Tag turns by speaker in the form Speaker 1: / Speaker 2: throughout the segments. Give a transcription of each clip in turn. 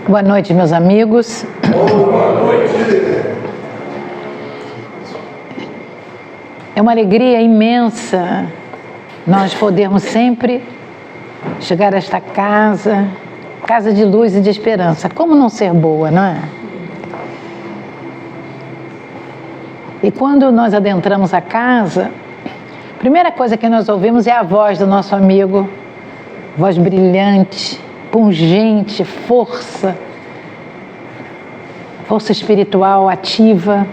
Speaker 1: Boa noite, meus amigos.
Speaker 2: Boa noite.
Speaker 1: É uma alegria imensa nós podermos sempre chegar a esta casa de luz e de esperança. Como não ser boa, não é? E quando nós adentramos a casa, a primeira coisa que nós ouvimos é a voz do nosso amigo, voz brilhante, pungente, força espiritual ativa.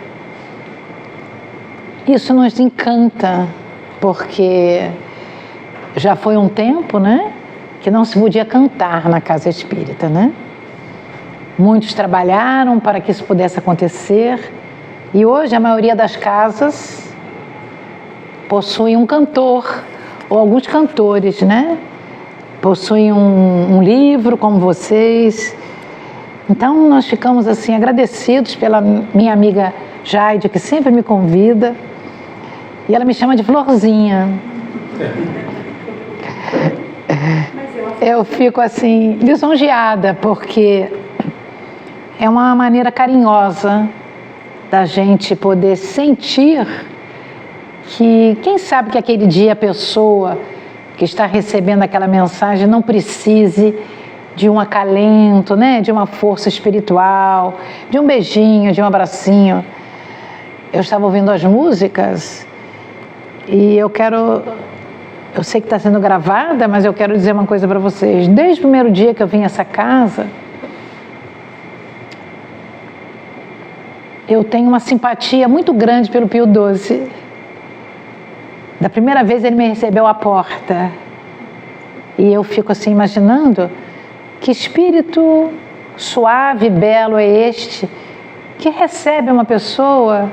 Speaker 1: Isso nos encanta, porque já foi um tempo, né, que não se podia cantar na casa espírita, né? Muitos trabalharam para que isso pudesse acontecer, e hoje a maioria das casas possui um cantor, ou alguns cantores, né? Possuem um livro como vocês. Então nós ficamos assim agradecidos pela minha amiga Jaide, que sempre me convida, e ela me chama de Florzinha. Eu fico assim lisonjeada, porque é uma maneira carinhosa da gente poder sentir que, quem sabe que aquele dia a pessoa que está recebendo aquela mensagem não precise de um acalento, né? De uma força espiritual, de um beijinho, de um abracinho. Eu estava ouvindo as músicas e eu sei que está sendo gravada, mas eu quero dizer uma coisa para vocês. Desde o primeiro dia que eu vim a essa casa, eu tenho uma simpatia muito grande pelo Pio XII. Da primeira vez ele me recebeu à porta, e eu fico assim imaginando que espírito suave e belo é este que recebe uma pessoa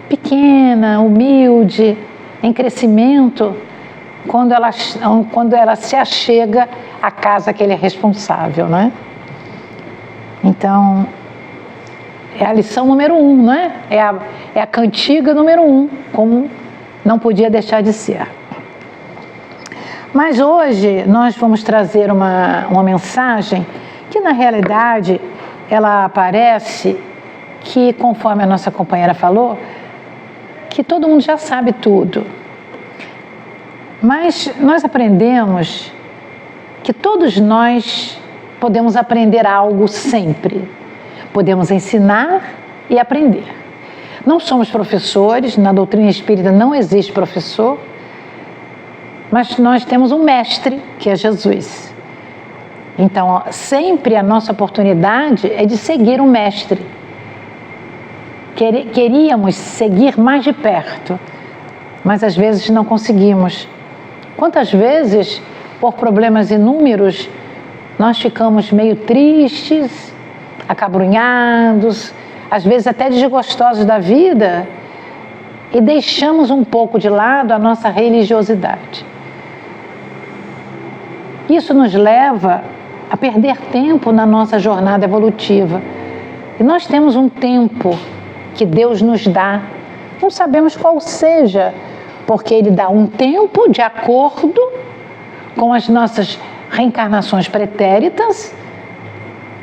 Speaker 1: pequena, humilde, em crescimento, quando ela se achega à casa que ele é responsável, né? Então, é a lição número 1, não é? É a cantiga número 1, como não podia deixar de ser. Mas hoje nós vamos trazer uma mensagem que, na realidade, ela parece que, conforme a nossa companheira falou, que todo mundo já sabe tudo. Mas nós aprendemos que todos nós podemos aprender algo sempre. Podemos ensinar e aprender. Não somos professores, na doutrina espírita não existe professor, mas nós temos um mestre, que é Jesus. Então, sempre a nossa oportunidade é de seguir um mestre. Queríamos seguir mais de perto, mas às vezes não conseguimos. Quantas vezes, por problemas inúmeros, nós ficamos meio tristes, acabrunhados, às vezes até desgostosos da vida, e deixamos um pouco de lado a nossa religiosidade. Isso nos leva a perder tempo na nossa jornada evolutiva. E nós temos um tempo que Deus nos dá, não sabemos qual seja, porque Ele dá um tempo de acordo com as nossas reencarnações pretéritas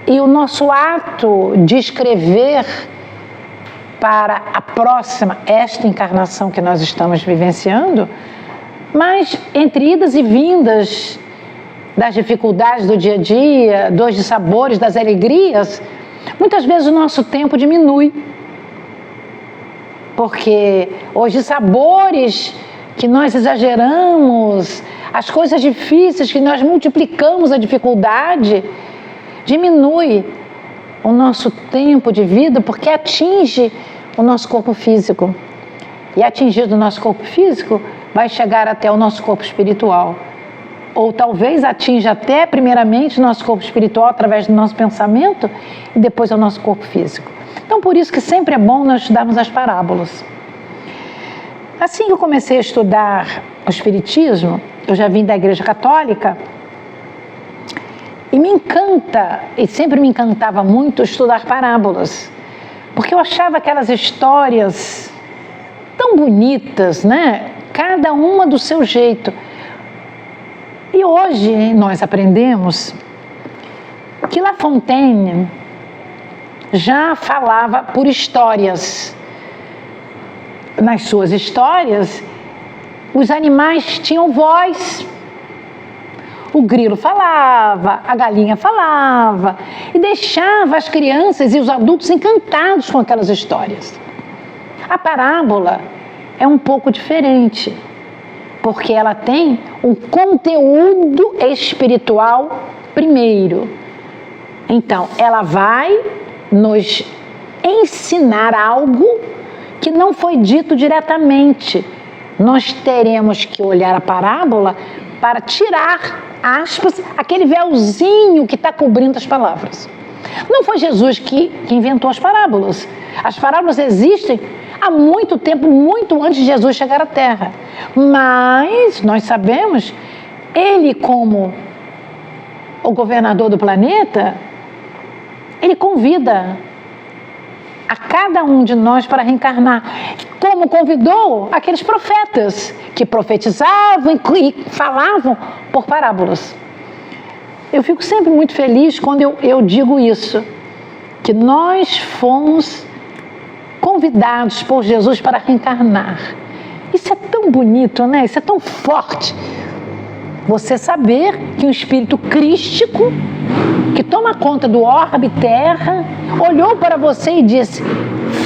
Speaker 1: e o nosso ato de escrever para a próxima, esta encarnação que nós estamos vivenciando, mas entre idas e vindas das dificuldades do dia a dia, dos dissabores, das alegrias, muitas vezes o nosso tempo diminui. Porque os dissabores que nós exageramos, as coisas difíceis que nós multiplicamos a dificuldade, diminui o nosso tempo de vida, porque atinge o nosso corpo físico. E atingido o nosso corpo físico, vai chegar até o nosso corpo espiritual. Ou talvez atinja até, primeiramente, o nosso corpo espiritual através do nosso pensamento e depois ao nosso corpo físico. Então, por isso que sempre é bom nós estudarmos as parábolas. Assim que eu comecei a estudar o Espiritismo, eu já vim da Igreja Católica, e me encanta, e sempre me encantava muito estudar parábolas, porque eu achava aquelas histórias tão bonitas, né? Cada uma do seu jeito. E hoje nós aprendemos que que La Fontaine já falava por histórias. Nas suas histórias, os animais tinham voz. O grilo falava, a galinha falava, e deixava as crianças e os adultos encantados com aquelas histórias. A parábola é um pouco diferente, porque ela tem um conteúdo espiritual primeiro. Então, ela vai nos ensinar algo que não foi dito diretamente. Nós teremos que olhar a parábola para tirar, aspas, aquele véuzinho que está cobrindo as palavras. Não foi Jesus que inventou as parábolas. As parábolas existem há muito tempo, muito antes de Jesus chegar à Terra. Mas nós sabemos, ele como o governador do planeta, ele convida a cada um de nós para reencarnar, como convidou aqueles profetas que profetizavam e falavam por parábolas. Eu fico sempre muito feliz quando eu digo isso, que nós fomos convidados por Jesus para reencarnar. Isso é tão bonito, né? Isso é tão forte. Você saber que um espírito crístico que toma conta do orbe terra olhou para você e disse: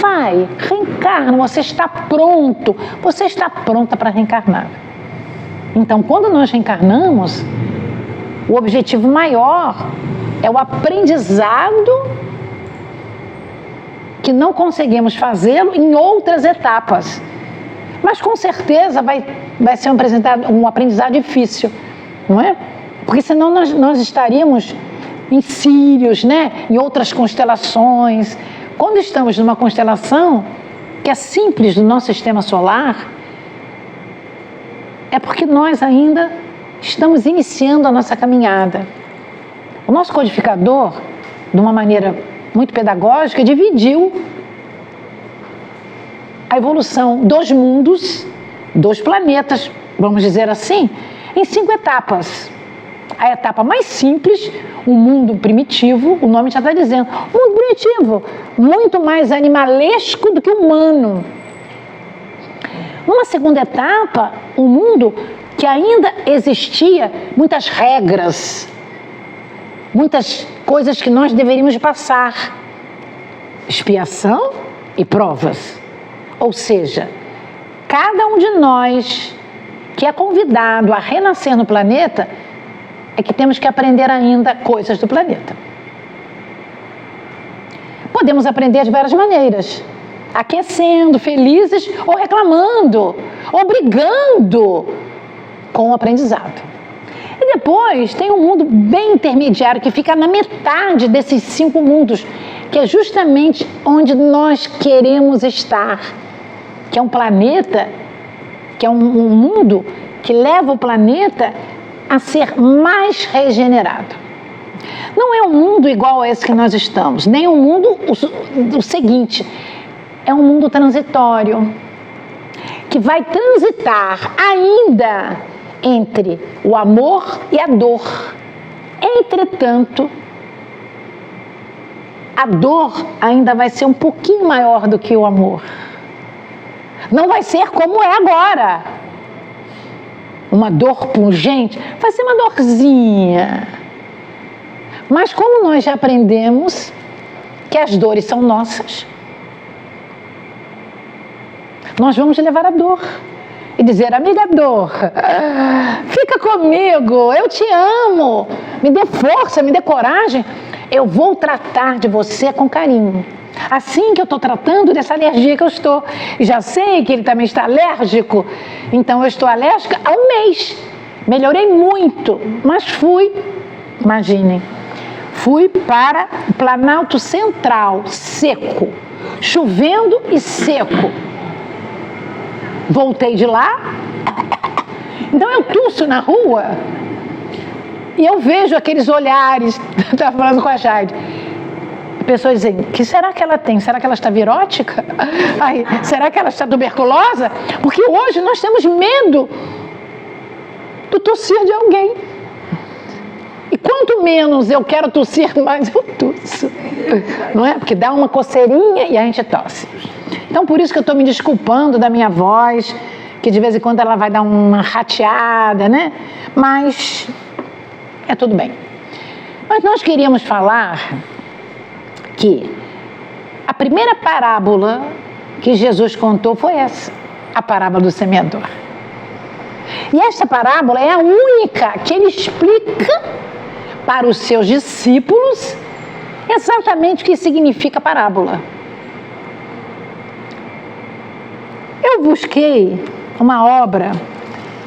Speaker 1: vai, reencarna, você está pronto, você está pronta para reencarnar. Então, quando nós reencarnamos, o objetivo maior é o aprendizado que não conseguimos fazê-lo em outras etapas. Mas com certeza vai ser um aprendizado difícil, não é? Porque senão nós estaríamos em Sírios, né? Em outras constelações. Quando estamos numa constelação que é simples do nosso sistema solar, é porque nós ainda estamos iniciando a nossa caminhada. O nosso codificador, de uma maneira muito pedagógica, dividiu a evolução dos mundos, dos planetas, vamos dizer assim, em 5 etapas. A etapa mais simples, o mundo primitivo, o nome já está dizendo, mundo primitivo, muito mais animalesco do que humano. Numa segunda etapa, o mundo que ainda existia muitas regras, muitas coisas que nós deveríamos passar, expiação e provas. Ou seja, cada um de nós que é convidado a renascer no planeta é que temos que aprender ainda coisas do planeta. Podemos aprender de várias maneiras, aquecendo, felizes ou reclamando, ou brigando com o aprendizado. E depois tem um mundo bem intermediário que fica na metade desses 5 mundos, que é justamente onde nós queremos estar, que é um planeta, que é um mundo que leva o planeta a ser mais regenerado. Não é um mundo igual a esse que nós estamos, nem um mundo o seguinte, é um mundo transitório, que vai transitar ainda entre o amor e a dor. Entretanto, a dor ainda vai ser um pouquinho maior do que o amor. Não vai ser como é agora. Uma dor pungente, vai ser uma dorzinha. Mas como nós já aprendemos que as dores são nossas, nós vamos levar a dor e dizer: amiga dor, fica comigo, eu te amo, me dê força, me dê coragem, eu vou tratar de você com carinho. Assim que eu estou tratando dessa alergia que eu estou, e já sei que ele também está alérgico, então eu estou alérgica há um mês, melhorei muito, mas imaginem, fui para o Planalto Central, seco, chovendo e seco. Voltei de lá, então eu tuço na rua e eu vejo aqueles olhares, estava falando com a Jade, pessoas dizem: o que será que ela tem? Será que ela está virótica? Ai, será que ela está tuberculosa? Porque hoje nós temos medo do tossir de alguém. E quanto menos eu quero tossir, mais eu tosso. Não é? Porque dá uma coceirinha e a gente tosse. Então, por isso que eu estou me desculpando da minha voz, que de vez em quando ela vai dar uma rateada, né? Mas é tudo bem. Mas nós queríamos falar que a primeira parábola que Jesus contou foi essa, a parábola do semeador. E esta parábola é a única que ele explica para os seus discípulos exatamente o que significa parábola. Eu busquei uma obra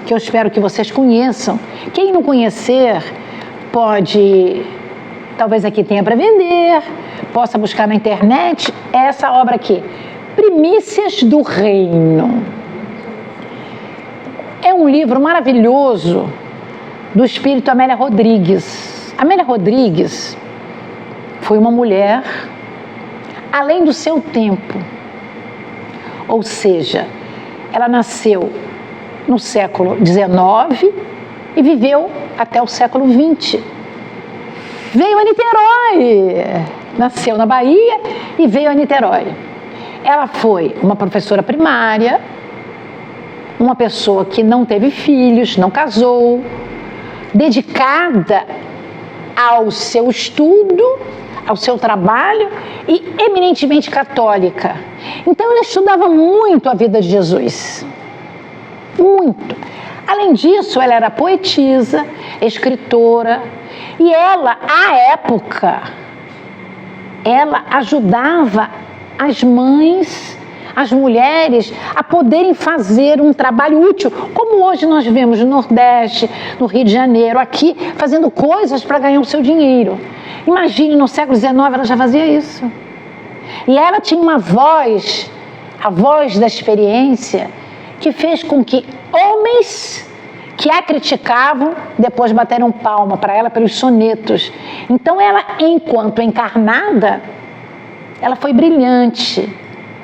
Speaker 1: que eu espero que vocês conheçam. Quem não conhecer pode, talvez aqui tenha para vender, possa buscar na internet, é essa obra aqui, Primícias do Reino. É um livro maravilhoso do espírito Amélia Rodrigues. Amélia Rodrigues foi uma mulher além do seu tempo. Ou seja, ela nasceu no século XIX e viveu até o século XX. Veio a Niterói, nasceu na Bahia e veio a Niterói. Ela foi uma professora primária, uma pessoa que não teve filhos, não casou, dedicada ao seu estudo, ao seu trabalho e eminentemente católica. Então ela estudava muito a vida de Jesus, muito. Além disso, ela era poetisa, escritora e ela, à época, ela ajudava as mães, as mulheres a poderem fazer um trabalho útil, como hoje nós vemos no Nordeste, no Rio de Janeiro, aqui, fazendo coisas para ganhar o seu dinheiro. Imagine, no século XIX ela já fazia isso. E ela tinha uma voz, a voz da experiência, que fez com que homens que a criticavam, depois bateram palma para ela pelos sonetos. Então ela, enquanto encarnada, ela foi brilhante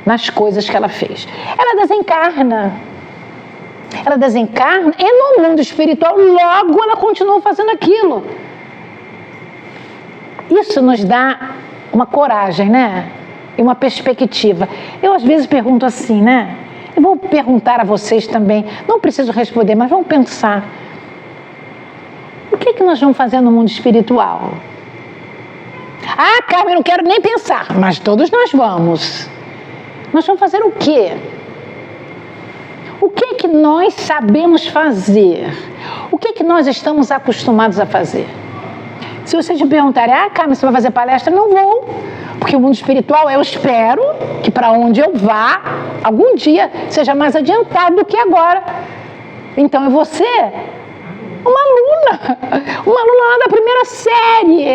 Speaker 1: nas coisas que ela fez. Ela desencarna e no mundo espiritual logo ela continuou fazendo aquilo. Isso nos dá uma coragem, né? E uma perspectiva. Eu às vezes pergunto assim, né? Eu vou perguntar a vocês também, não preciso responder, mas vamos pensar. O que é que nós vamos fazer no mundo espiritual? Ah, Carmen, eu não quero nem pensar, mas todos nós vamos. Nós vamos fazer o quê? O que é que nós sabemos fazer? O que é que nós estamos acostumados a fazer? Se vocês me perguntarem, ah, Carmen, você vai fazer palestra? Não vou, porque o mundo espiritual, eu espero que para onde eu vá, algum dia seja mais adiantado do que agora. Então eu vou ser uma aluna lá da primeira série,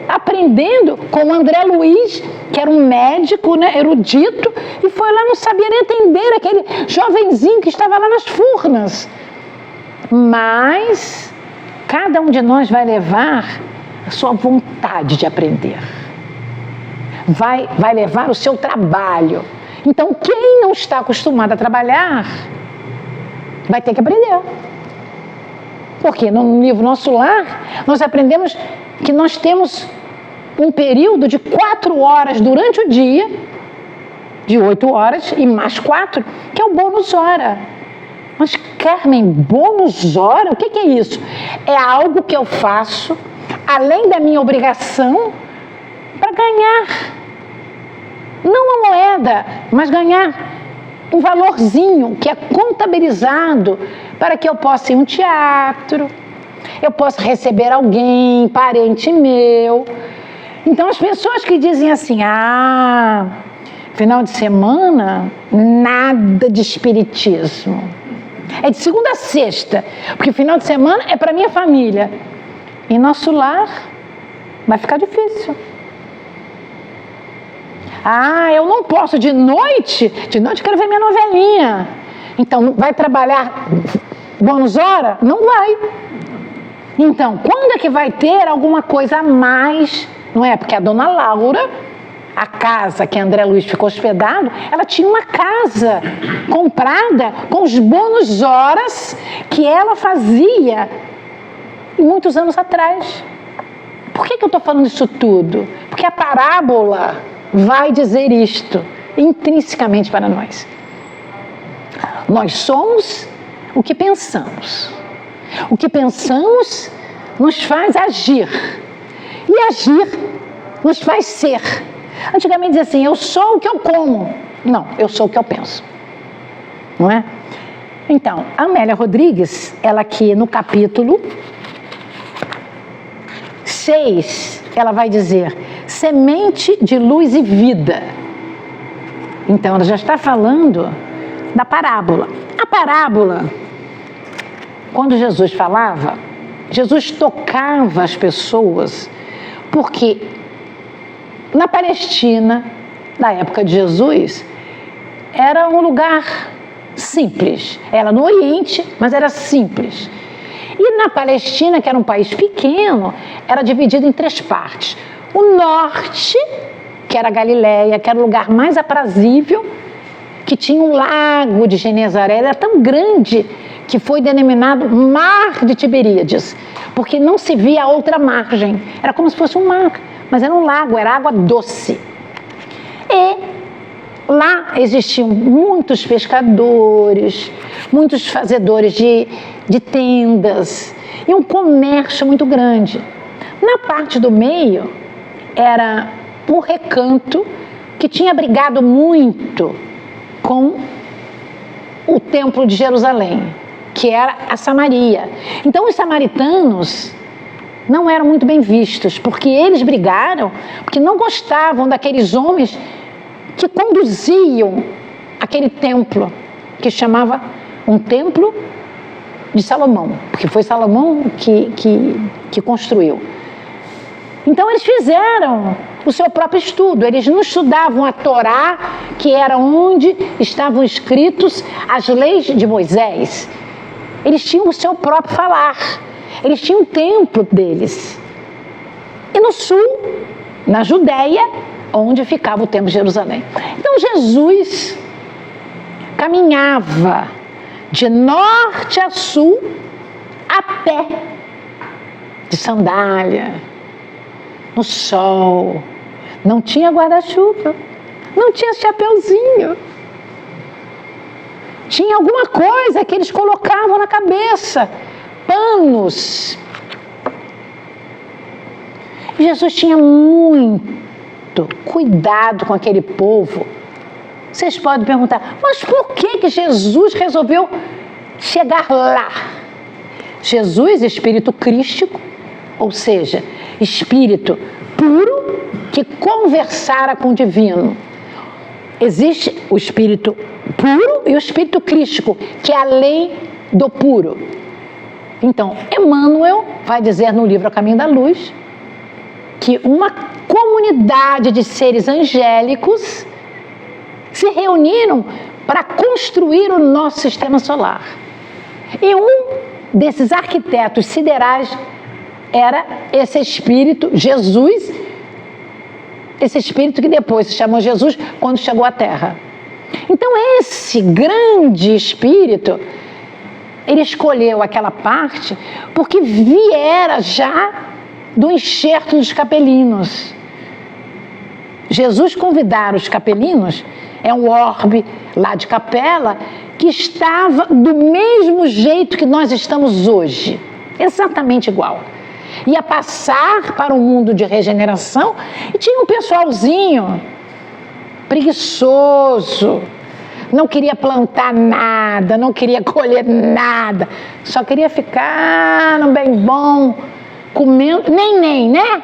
Speaker 1: aprendendo com o André Luiz, que era um médico, né, erudito, e foi lá, não sabia nem atender aquele jovenzinho que estava lá nas Furnas. Mas cada um de nós vai levar a sua vontade de aprender. Vai levar o seu trabalho. Então, quem não está acostumado a trabalhar, vai ter que aprender. Porque no livro Nosso Lar, nós aprendemos que nós temos um período de 4 horas durante o dia, de 8 horas e mais 4, que é o bônus hora. Mas, Carmen, bônus hora? O que é isso? É algo que eu faço, além da minha obrigação, para ganhar. Não uma moeda, mas ganhar um valorzinho que é contabilizado para que eu possa ir a um teatro, eu possa receber alguém, parente meu. Então, as pessoas que dizem assim, final de semana, nada de espiritismo. É de segunda a sexta, porque final de semana é para minha família. Em Nosso Lar, vai ficar difícil. Eu não posso de noite eu quero ver minha novelinha. Então, vai trabalhar bônus hora? Não vai. Então, quando é que vai ter alguma coisa a mais? Não é? Porque a dona Laura, a casa que André Luiz ficou hospedado, ela tinha uma casa comprada com os bônus horas que ela fazia e muitos anos atrás. Por que eu estou falando isso tudo? Porque a parábola vai dizer isto intrinsecamente para nós. Nós somos o que pensamos. O que pensamos nos faz agir. E agir nos faz ser. Antigamente dizia assim, eu sou o que eu como. Não, eu sou o que eu penso. Não é? Então, a Amélia Rodrigues, ela aqui no capítulo 6, ela vai dizer, semente de luz e vida. Então, ela já está falando da parábola. A parábola, quando Jesus falava, Jesus tocava as pessoas, porque na Palestina, na época de Jesus, era um lugar simples. Era no Oriente, mas era simples. E na Palestina, que era um país pequeno, era dividido em 3 partes. O norte, que era Galileia, que era o lugar mais aprazível, que tinha um lago de Genezaré, era tão grande que foi denominado Mar de Tiberíades, porque não se via a outra margem. Era como se fosse um mar, mas era um lago, era água doce. E lá existiam muitos pescadores, muitos fazedores de tendas e um comércio muito grande. Na parte do meio era um recanto que tinha brigado muito com o Templo de Jerusalém, que era a Samaria. Então os samaritanos não eram muito bem vistos, porque eles brigaram, porque não gostavam daqueles homens que conduziam aquele templo, que chamava um templo de Salomão, porque foi Salomão que construiu. Então eles fizeram o seu próprio estudo, eles não estudavam a Torá, que era onde estavam escritos as leis de Moisés. Eles tinham o seu próprio falar, eles tinham o templo deles. E no sul, na Judéia, onde ficava o templo de Jerusalém. Então Jesus caminhava de norte a sul a pé, de sandália, no sol, não tinha guarda-chuva, não tinha chapeuzinho, tinha alguma coisa que eles colocavam na cabeça, panos. Jesus tinha muito cuidado com aquele povo. Vocês podem perguntar, mas por que Jesus resolveu chegar lá? Jesus, espírito crístico, ou seja, espírito puro que conversara com o divino. Existe o espírito puro e o espírito crístico, que é além do puro. Então, Emmanuel vai dizer no livro A Caminho da Luz que uma comunidade de seres angélicos se reuniram para construir o nosso sistema solar. E um desses arquitetos siderais era esse espírito, Jesus, esse espírito que depois se chamou Jesus quando chegou à Terra. Então esse grande espírito, ele escolheu aquela parte porque viera já do enxerto dos capelinos. Jesus convidara os capelinos, é um orbe lá de Capela, que estava do mesmo jeito que nós estamos hoje, exatamente igual. Ia passar para um mundo de regeneração e tinha um pessoalzinho preguiçoso, não queria plantar nada, não queria colher nada, só queria ficar no bem bom, comendo, nem, né?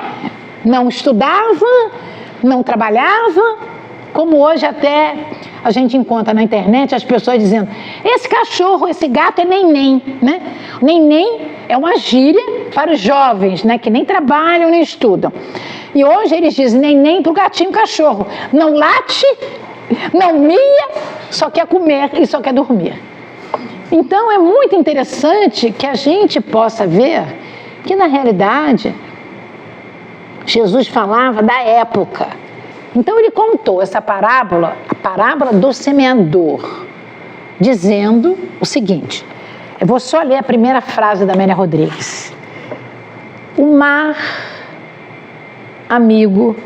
Speaker 1: Não estudava, não trabalhava, como hoje até a gente encontra na internet as pessoas dizendo, esse cachorro, esse gato é neném, né? Neném é uma gíria para os jovens, né? Que nem trabalham, nem estudam. E hoje eles dizem neném para o gatinho cachorro. Não late, não mia, só quer comer e só quer dormir. Então é muito interessante que a gente possa ver que na realidade Jesus falava da época. Então ele contou essa parábola, a parábola do semeador, dizendo o seguinte, eu vou só ler a primeira frase da Amélia Rodrigues. O mar, amigo,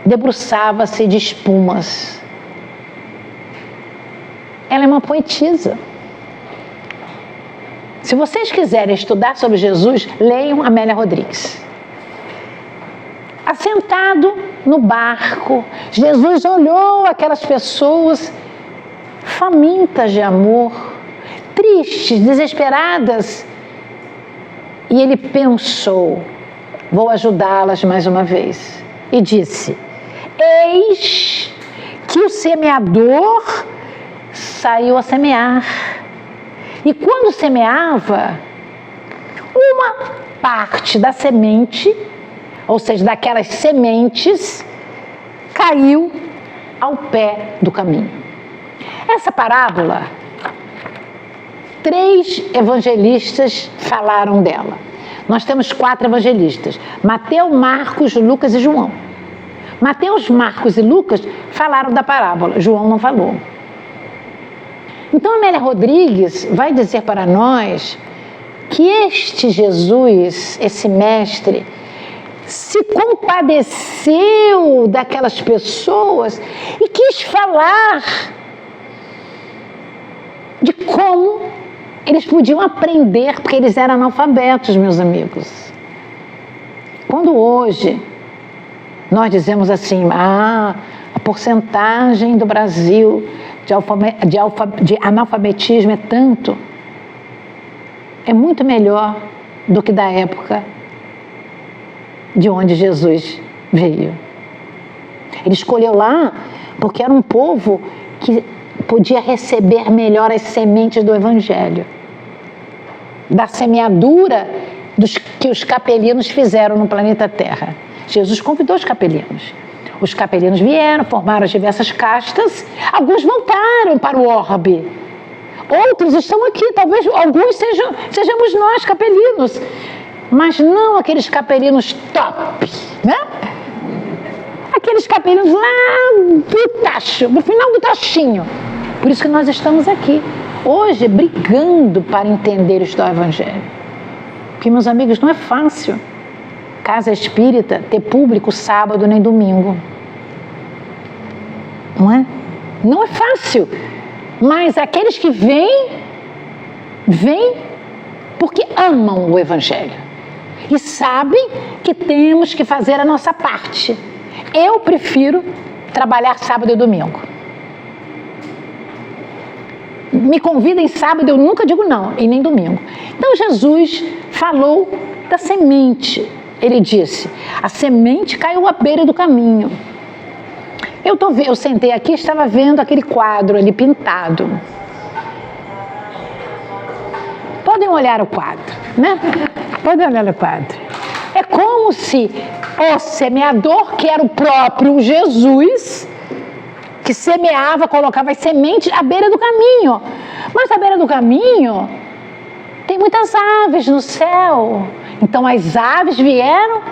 Speaker 1: debruçava-se de espumas. Ela é uma poetisa. Se vocês quiserem estudar sobre Jesus, leiam Amélia Rodrigues. Assentado no barco, Jesus olhou aquelas pessoas famintas de amor, tristes, desesperadas, e ele pensou: vou ajudá-las mais uma vez. E disse: eis que o semeador saiu a semear. E quando semeava, uma parte da semente, ou seja, daquelas sementes, caiu ao pé do caminho. Essa parábola, 3 evangelistas falaram dela. Nós temos 4 evangelistas: Mateus, Marcos, Lucas e João. Mateus, Marcos e Lucas falaram da parábola, João não falou. Então, Amélia Rodrigues vai dizer para nós que este Jesus, esse mestre, se compadeceu daquelas pessoas e quis falar de como eles podiam aprender, porque eles eram analfabetos, meus amigos. Quando hoje nós dizemos assim: a porcentagem do Brasil de analfabetismo é tanto, é muito melhor do que da época de onde Jesus veio. Ele escolheu lá porque era um povo que podia receber melhor as sementes do Evangelho, da semeadura que os capelinos fizeram no planeta Terra. Jesus convidou os capelinos. Os capelinos vieram, formaram as diversas castas, alguns voltaram para o orbe, outros estão aqui, talvez alguns sejamos nós, capelinos, mas não aqueles capelinos top, né? Aqueles capelinos lá do tacho, no final do tachinho. Por isso que nós estamos aqui, hoje, brigando para entender o Evangelho. Porque, meus amigos, não é fácil casa espírita ter público sábado nem domingo. Não é? Não é fácil. Mas aqueles que vêm porque amam o Evangelho e sabem que temos que fazer a nossa parte. Eu prefiro trabalhar sábado e domingo. Me convidem sábado, eu nunca digo não, e nem domingo. Então Jesus falou da semente. Ele disse: a semente caiu à beira do caminho. Eu sentei aqui e estava vendo aquele quadro ali pintado. Podem olhar o quadro, né? Podem olhar o quadro. É como se o semeador, que era o próprio Jesus, que semeava, colocava as sementes à beira do caminho. Mas à beira do caminho tem muitas aves no céu. Então as aves vieram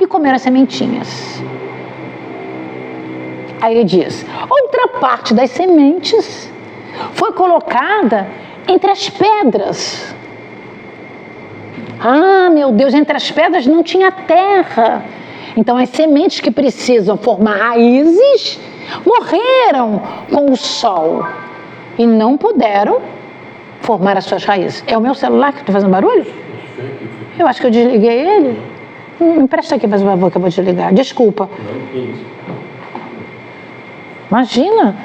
Speaker 1: e comeram as sementinhas. Aí ele diz: outra parte das sementes foi colocada entre as pedras. Ah, meu Deus, entre as pedras não tinha terra. Então as sementes que precisam formar raízes morreram com o sol e não puderam formar as suas raízes. É o meu celular que está fazendo barulho? Eu acho que eu desliguei ele. Me empresta aqui, faz um favor, que eu vou desligar. Desculpa. Imagina.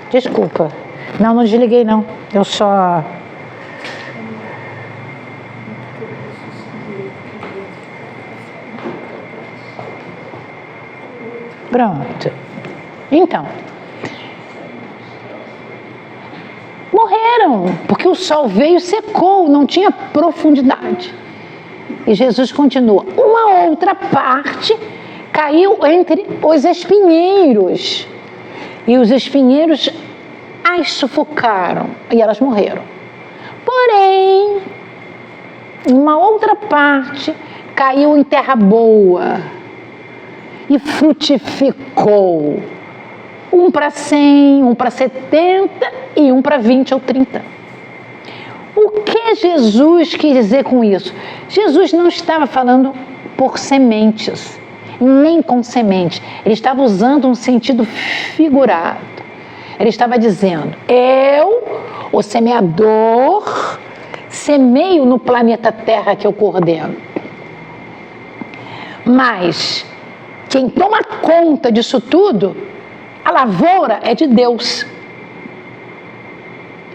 Speaker 1: Desculpa. Não desliguei não. Eu só... Pronto. Então, morreram, porque o sol veio e secou, não tinha profundidade. E Jesus continua: uma outra parte caiu entre os espinheiros, e os espinheiros as sufocaram, e elas morreram. Porém, uma outra parte caiu em terra boa, e frutificou. Um para 100, um para 70 e um para 20 ou 30. O que Jesus quis dizer com isso? Jesus não estava falando por sementes, nem com sementes. Ele estava usando um sentido figurado. Ele estava dizendo, eu, o semeador, semeio no planeta Terra que eu coordeno. Mas quem toma conta disso tudo, a lavoura é de Deus.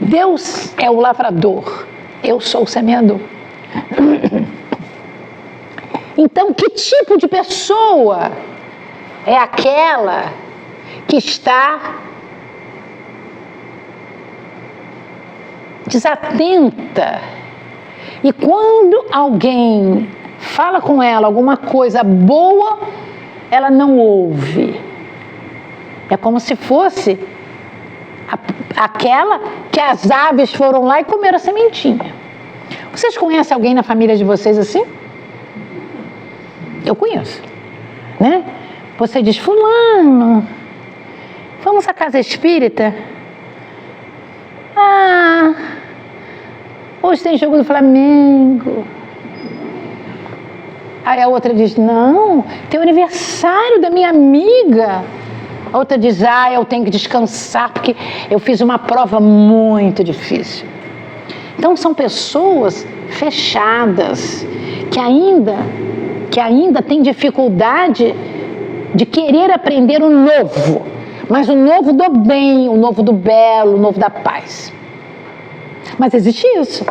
Speaker 1: Deus é o lavrador, eu sou o semeador. Então, que tipo de pessoa é aquela que está desatenta e quando alguém fala com ela alguma coisa boa, ela não ouve? É como se fosse aquela que as aves foram lá e comeram a sementinha. Vocês conhecem alguém na família de vocês assim? Eu conheço, né? Você diz, fulano, vamos à casa espírita? Ah, hoje tem jogo do Flamengo. Aí a outra diz, não, tem o aniversário da minha amiga. A outra diz, eu tenho que descansar porque eu fiz uma prova muito difícil. Então são pessoas fechadas, que ainda têm dificuldade de querer aprender o novo, mas o novo do bem, o novo do belo, o novo da paz. Mas existe isso.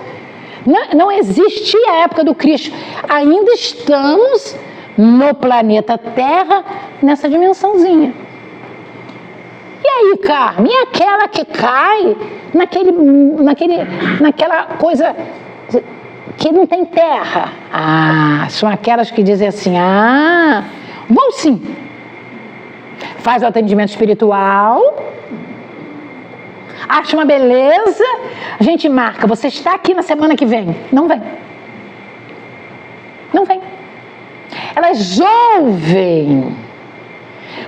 Speaker 1: Não existia a época do Cristo. Ainda estamos no planeta Terra, nessa dimensãozinha. E aí, Carmen, e aquela que cai naquela coisa que não tem terra? São aquelas que dizem assim, vou sim. Faz o atendimento espiritual, acha uma beleza, a gente marca, você está aqui na semana que vem. Não vem. Não vem. Elas ouvem,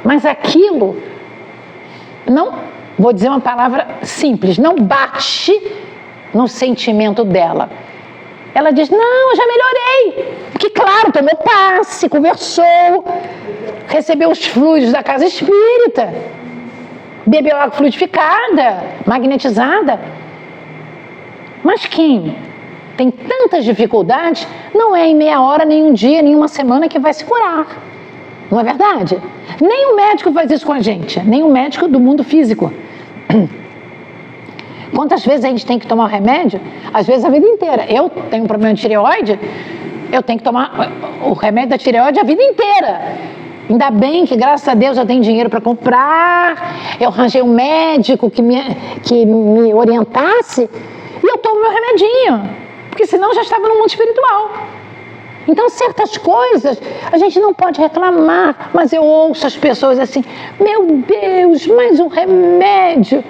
Speaker 1: mas aquilo não, vou dizer uma palavra simples, não bate no sentimento dela. Ela diz, não, eu já melhorei. Porque, claro, tomou passe, conversou, recebeu os fluidos da casa espírita, bebeu água fluidificada, magnetizada. Mas quem tem tantas dificuldades, não é em meia hora, nem um dia, nem uma semana que vai se curar. Não é verdade? Nem o médico faz isso com a gente, nem o médico do mundo físico. Quantas vezes a gente tem que tomar o remédio? Às vezes a vida inteira. Eu tenho um problema de tireoide, eu tenho que tomar o remédio da tireoide a vida inteira. Ainda bem que, graças a Deus, eu tenho dinheiro para comprar, eu arranjei um médico que me orientasse e eu tomo meu remedinho, porque senão já estava no mundo espiritual. Então, certas coisas a gente não pode reclamar, mas eu ouço as pessoas assim, meu Deus, mais um remédio.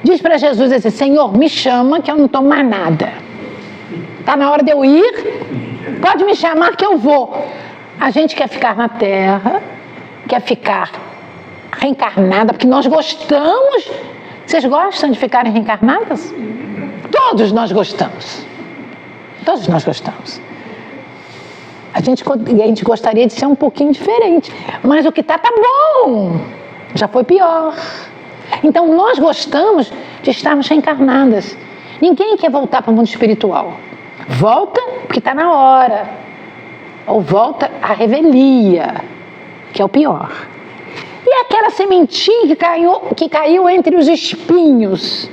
Speaker 1: Diz para Jesus assim, Senhor, me chama que eu não tomo mais nada. Está na hora de eu ir? Pode me chamar que eu vou. A gente quer ficar na Terra, quer ficar reencarnada, porque nós gostamos. Vocês gostam de ficarem reencarnadas? Todos nós gostamos. Todos nós gostamos. A gente gostaria de ser um pouquinho diferente, mas o que tá bom. Já foi pior. Então, nós gostamos de estarmos reencarnadas. Ninguém quer voltar para o mundo espiritual. Volta porque está na hora. Ou volta à revelia, que é o pior. E aquela sementinha que caiu entre os espinhos.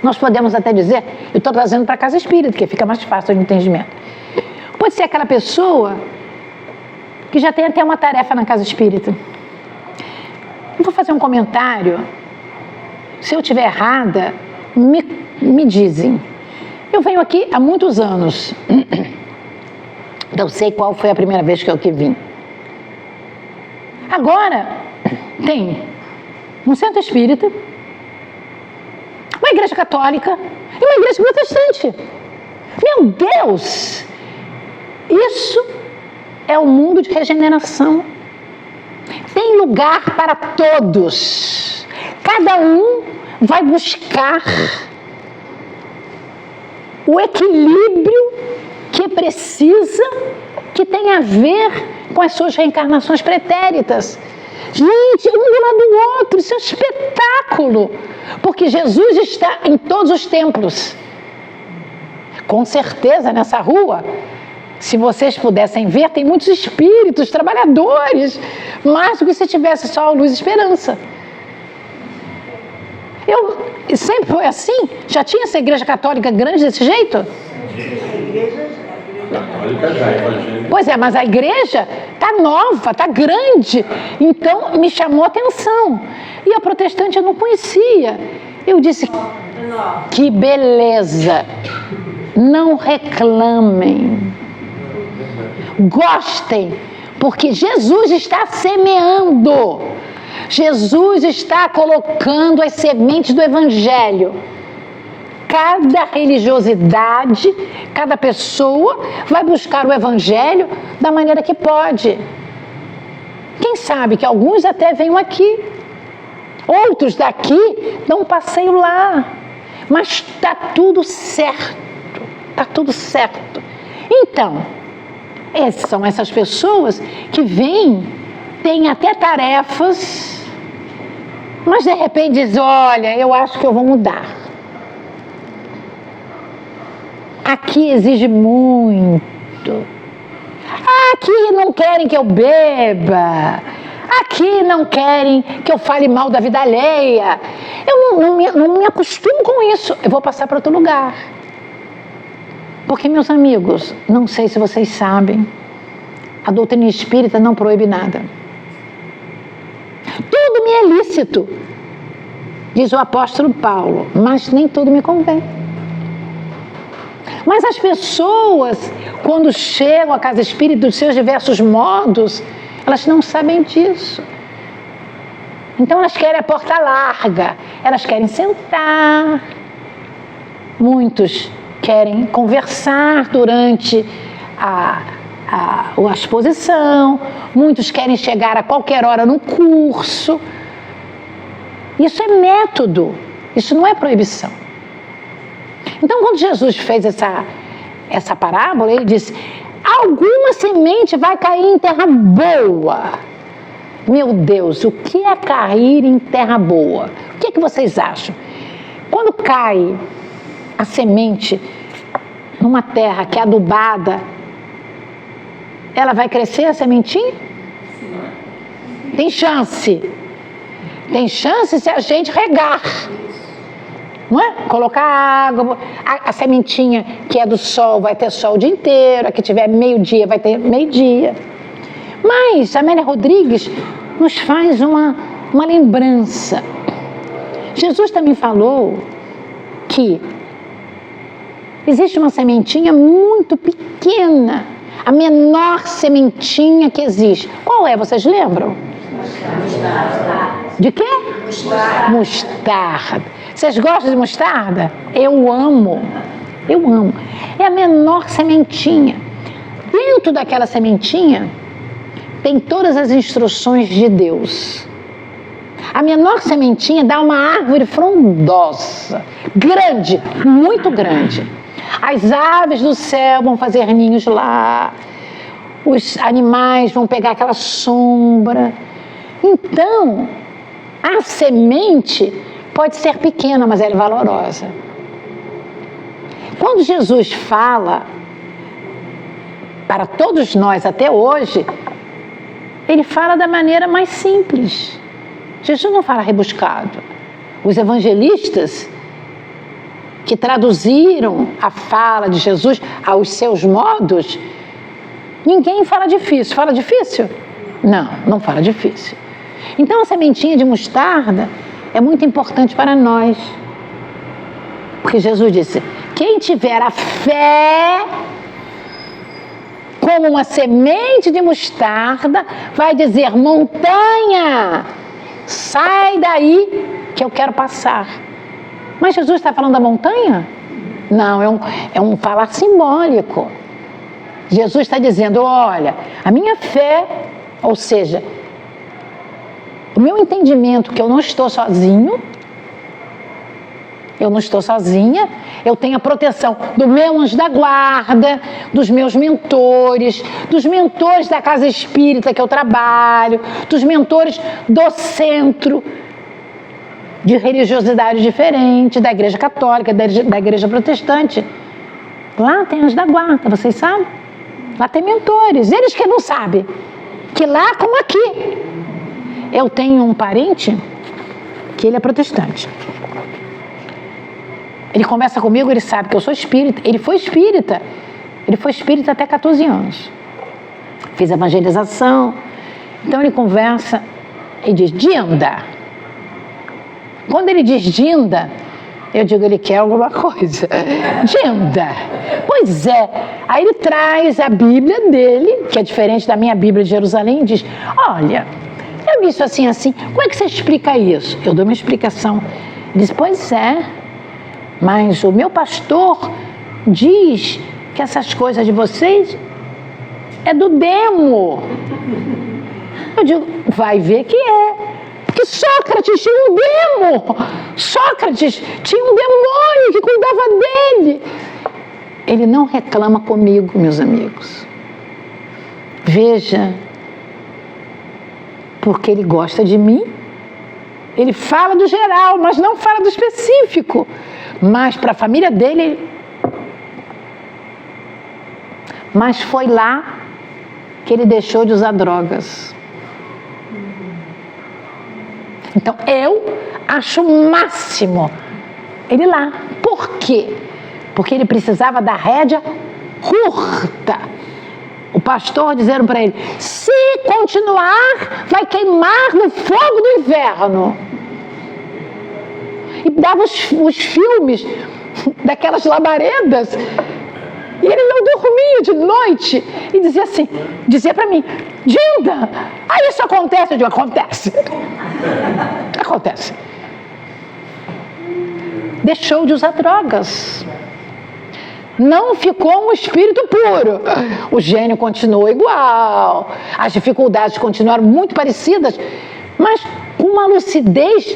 Speaker 1: Nós podemos até dizer, eu estou trazendo para a casa espírita, porque fica mais fácil o entendimento. Pode ser aquela pessoa que já tem até uma tarefa na casa espírita. Eu vou fazer um comentário. Se eu estiver errada, me dizem. Eu venho aqui há muitos anos. Não sei qual foi a primeira vez que eu vim. Agora, tem um centro espírita, uma igreja católica e uma igreja protestante. Meu Deus! Isso é o mundo de regeneração. Tem lugar para todos. Cada um vai buscar o equilíbrio que precisa, que tem a ver com as suas reencarnações pretéritas. Gente, um do lado do outro, isso é um espetáculo, porque Jesus está em todos os templos. Com certeza, nessa rua, se vocês pudessem ver, tem muitos espíritos, trabalhadores, mais do que se tivesse só a Luz e Esperança. Sempre foi assim? Já tinha essa igreja católica grande desse jeito?
Speaker 2: Católica já, evangélica.
Speaker 1: Pois é, mas a igreja está nova, está grande, então me chamou a atenção. E a protestante eu não conhecia. Eu disse, que beleza, não reclamem, gostem, porque Jesus está semeando, Jesus está colocando as sementes do Evangelho. Cada religiosidade, cada pessoa vai buscar o Evangelho da maneira que pode. Quem sabe que alguns até venham aqui, outros daqui dão um passeio lá, mas está tudo certo, está tudo certo. Então, são essas pessoas que vêm, têm até tarefas, mas de repente dizem, olha, eu acho que eu vou mudar. Aqui exige muito. Aqui não querem que eu beba. Aqui não querem que eu fale mal da vida alheia. Eu não me acostumo com isso. Eu vou passar para outro lugar. Porque, meus amigos, não sei se vocês sabem, a doutrina espírita não proíbe nada. Tudo me é lícito, diz o apóstolo Paulo, mas nem tudo me convém. Mas as pessoas, quando chegam à casa espírita dos seus diversos modos, elas não sabem disso. Então elas querem a porta larga, elas querem sentar. Muitos querem conversar durante a exposição, muitos querem chegar a qualquer hora no curso. Isso é método, isso não é proibição. Então, quando Jesus fez essa parábola, ele disse, alguma semente vai cair em terra boa. Meu Deus, o que é cair em terra boa? O que vocês acham? Quando cai a semente numa terra que é adubada, ela vai crescer a sementinha? Tem chance. Tem chance se a gente regar. Não é? Colocar água, a sementinha que é do sol vai ter sol o dia inteiro, a que tiver meio-dia vai ter meio-dia. Mas a Amélia Rodrigues nos faz uma lembrança. Jesus também falou que existe uma sementinha muito pequena, a menor sementinha que existe. Qual é? Vocês lembram? De quê? Mostarda. Vocês gostam de mostarda? Eu amo. Eu amo. É a menor sementinha. Dentro daquela sementinha tem todas as instruções de Deus. A menor sementinha dá uma árvore frondosa, grande, muito grande. As aves do céu vão fazer ninhos lá. Os animais vão pegar aquela sombra. Então, a semente pode ser pequena, mas ela é valorosa. Quando Jesus fala para todos nós até hoje, ele fala da maneira mais simples. Jesus não fala rebuscado. Os evangelistas que traduziram a fala de Jesus aos seus modos, ninguém fala difícil. Fala difícil? Não, não fala difícil. Então a sementinha de mostarda é muito importante para nós. Porque Jesus disse, quem tiver a fé como uma semente de mostarda, vai dizer, montanha, sai daí que eu quero passar. Mas Jesus está falando da montanha? Não, é um falar simbólico. Jesus está dizendo, olha, a minha fé, ou seja, o meu entendimento que eu não estou sozinho, Eu não estou sozinha, eu tenho a proteção do meu anjo da guarda, dos meus mentores, dos mentores da casa espírita que eu trabalho, dos mentores do centro de religiosidade diferente, da igreja católica, da igreja protestante. Lá tem anjo da guarda, vocês sabem? Lá tem mentores, eles que não sabem, que lá como aqui. Eu tenho um parente que ele é protestante. Ele conversa comigo, ele sabe que eu sou espírita. Ele foi espírita até 14 anos. Fiz evangelização. Então ele conversa e diz, Dinda. Quando ele diz Dinda, eu digo, ele quer alguma coisa. Dinda. Pois é. Aí ele traz a Bíblia dele, que é diferente da minha Bíblia de Jerusalém, e diz, olha, eu vi isso assim, assim. Como é que você explica isso? Eu dou uma explicação. Ele diz, pois é. Mas o meu pastor diz que essas coisas de vocês é do demo. Eu digo, vai ver que é. Porque Sócrates tinha um demo. Sócrates tinha um demônio que cuidava dele. Ele não reclama comigo, meus amigos. Veja, porque ele gosta de mim. Ele fala do geral, mas não fala do específico. Mas para a família dele... Mas foi lá que ele deixou de usar drogas. Então, eu acho o máximo ele lá. Por quê? Porque ele precisava da rédea curta. O pastor dizendo para ele, se continuar, vai queimar no fogo do inferno. E dava os filmes daquelas labaredas. E ele não dormia de noite. E dizia assim, dizia para mim, Dinda, aí isso acontece? Eu digo, acontece. Acontece. Deixou de usar drogas. Não ficou um espírito puro. O gênio continuou igual. As dificuldades continuaram muito parecidas, mas com uma lucidez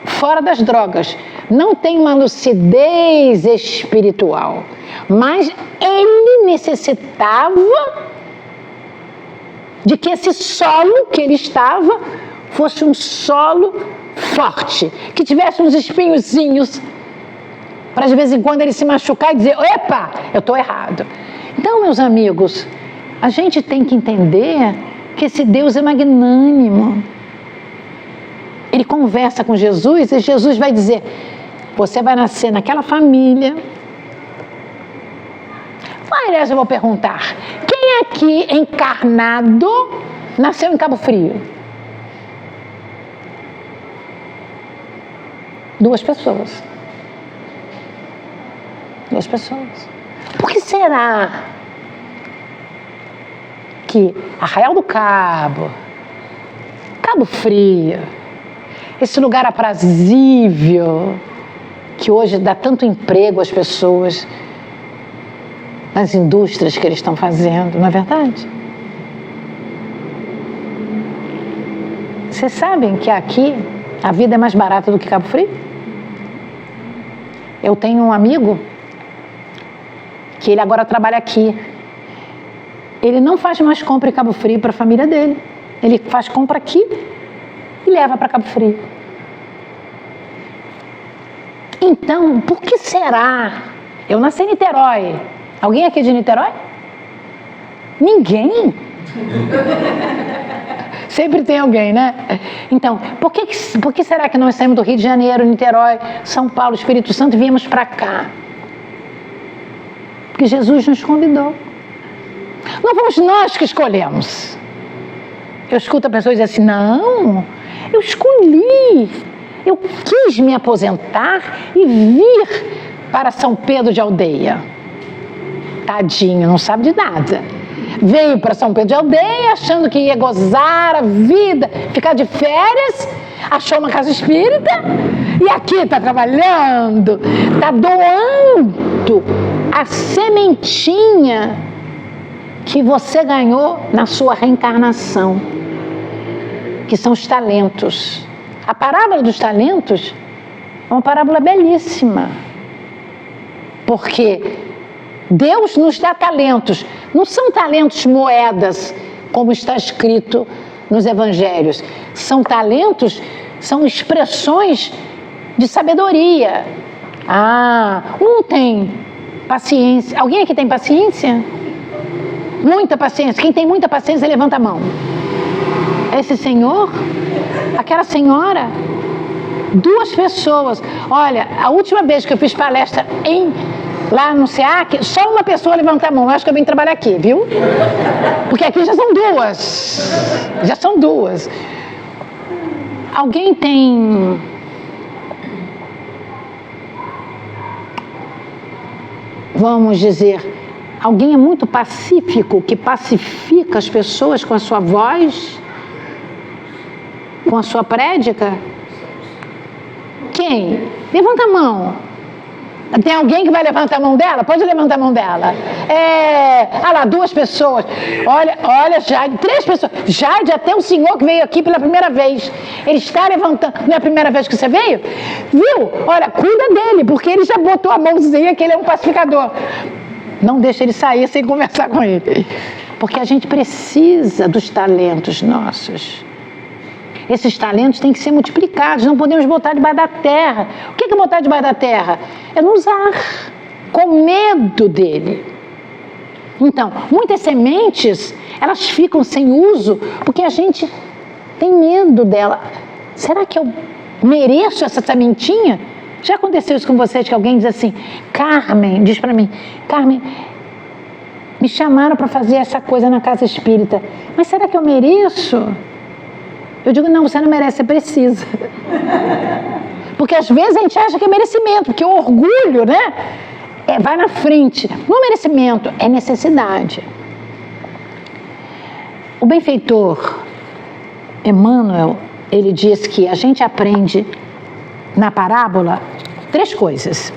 Speaker 1: fora das drogas. Não tem uma lucidez espiritual. Mas ele necessitava de que esse solo que ele estava fosse um solo forte, que tivesse uns espinhozinhos, para de vez em quando ele se machucar e dizer, epa, eu estou errado. Então, meus amigos, a gente tem que entender que esse Deus é magnânimo. Ele conversa com Jesus e Jesus vai dizer, você vai nascer naquela família. Aliás, eu vou perguntar, quem aqui encarnado nasceu em Cabo Frio? 2 pessoas. 2 pessoas. Por que será que Arraial do Cabo, Cabo Frio, esse lugar aprazível, que hoje dá tanto emprego às pessoas, nas indústrias que eles estão fazendo, não é verdade? Vocês sabem que aqui a vida é mais barata do que Cabo Frio? Eu tenho um amigo que ele agora trabalha aqui. Ele não faz mais compra em Cabo Frio para a família dele. Ele faz compra aqui e leva para Cabo Frio. Então, por que será? Eu nasci em Niterói. Alguém aqui de Niterói? Ninguém? Sempre tem alguém, né? Então, por que será que nós saímos do Rio de Janeiro, Niterói, São Paulo, Espírito Santo e viemos para cá? Porque Jesus nos convidou. Não fomos nós que escolhemos. Eu escuto a pessoa dizer assim, não, eu escolhi. Eu quis me aposentar e vir para São Pedro de Aldeia. Tadinho, não sabe de nada. Veio para São Pedro de Aldeia achando que ia gozar a vida, ficar de férias, achou uma casa espírita e aqui está trabalhando, está doando a sementinha que você ganhou na sua reencarnação, que são os talentos. A parábola dos talentos É uma parábola belíssima. Porque Deus nos dá talentos. Não são talentos moedas, como está escrito nos evangelhos. São talentos, são expressões de sabedoria. Um tem paciência. Alguém aqui tem paciência? Muita paciência. Quem tem muita paciência, levanta a mão. Esse senhor? Aquela senhora? 2 pessoas. Olha, a última vez que eu fiz palestra lá no SEAC, só uma pessoa levanta a mão. Eu acho que eu vim trabalhar aqui, viu? Porque aqui já são 2. Já são 2. Alguém tem... Vamos dizer, alguém é muito pacífico, que pacifica as pessoas com a sua voz, com a sua prédica? Quem? Levanta a mão. Tem alguém que vai levantar a mão dela? Pode levantar a mão dela. Lá, 2 pessoas. Olha, Jade, 3 pessoas. Jade, até o senhor que veio aqui pela primeira vez. Ele está levantando. Não é a primeira vez que você veio? Viu? Olha, cuida dele, porque ele já botou a mãozinha que ele é um pacificador. Não deixa ele sair sem conversar com ele. Porque a gente precisa dos talentos nossos. Esses talentos têm que ser multiplicados, não podemos botar debaixo da terra. O que é botar debaixo da terra? É não usar, com medo dele. Então, muitas sementes, elas ficam sem uso porque a gente tem medo dela. Será que eu mereço essa sementinha? Já aconteceu isso com vocês, que alguém diz assim, Carmen, diz para mim, Carmen, me chamaram para fazer essa coisa na casa espírita, mas será que eu mereço? Eu digo, não, você não merece, você precisa. Porque às vezes a gente acha que é merecimento, porque o orgulho, né, vai na frente. Não é merecimento, é necessidade. O benfeitor Emmanuel, ele diz que a gente aprende na parábola 3 coisas.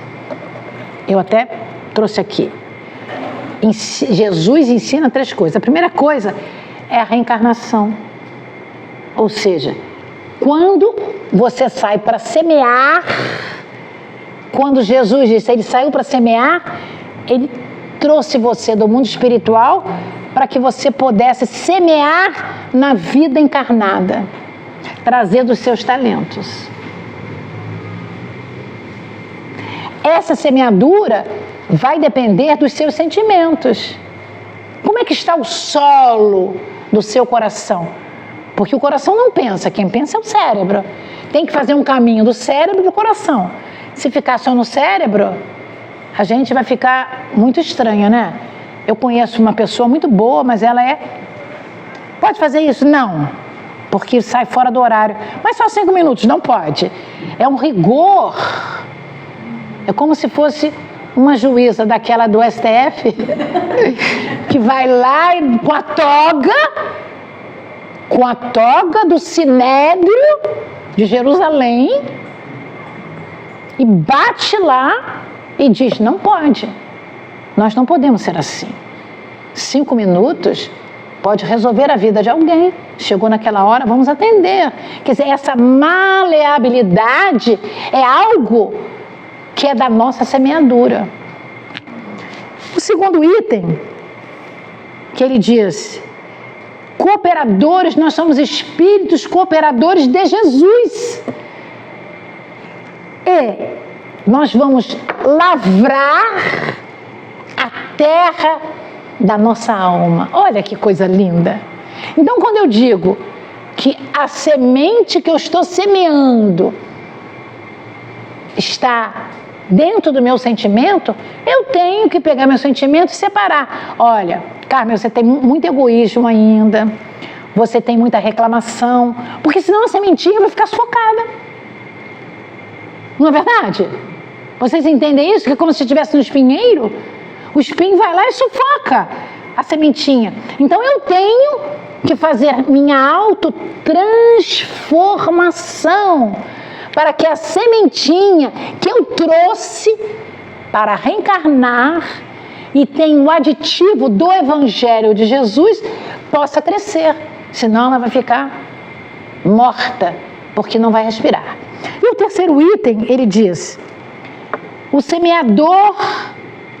Speaker 1: Eu até trouxe aqui. Jesus ensina 3 coisas. A primeira coisa é a reencarnação. Ou seja, quando você sai para semear, quando Jesus disse, ele saiu para semear, ele trouxe você do mundo espiritual para que você pudesse semear na vida encarnada, trazendo os seus talentos. Essa semeadura vai depender dos seus sentimentos. Como é que está o solo do seu coração? Porque o coração não pensa, quem pensa é o cérebro. Tem que fazer um caminho do cérebro para o coração. Se ficar só no cérebro, a gente vai ficar muito estranho, né? Eu conheço uma pessoa muito boa, mas ela pode fazer isso? Não, porque sai fora do horário. Mas só 5 minutos, não pode. É um rigor. É como se fosse uma juíza daquela do STF, que vai lá com a toga do Sinédrio de Jerusalém e bate lá e diz, não pode, nós não podemos ser assim. 5 minutos pode resolver a vida de alguém. Chegou naquela hora, vamos atender. Quer dizer, essa maleabilidade é algo que é da nossa semeadura. O segundo item que ele diz, cooperadores, nós somos espíritos cooperadores de Jesus. E nós vamos lavrar a terra da nossa alma. Olha que coisa linda. Então, quando eu digo que a semente que eu estou semeando está dentro do meu sentimento, eu tenho que pegar meu sentimento e separar. Olha, Carmen, você tem muito egoísmo ainda, você tem muita reclamação, porque senão a sementinha vai ficar sufocada. Não é verdade? Vocês entendem isso? Que é como se estivesse no espinheiro, o espinho vai lá e sufoca a sementinha. Então eu tenho que fazer minha autotransformação para que a sementinha que eu trouxe para reencarnar e tem o aditivo do Evangelho de Jesus possa crescer. Senão ela vai ficar morta, porque não vai respirar. E o terceiro item, ele diz: o semeador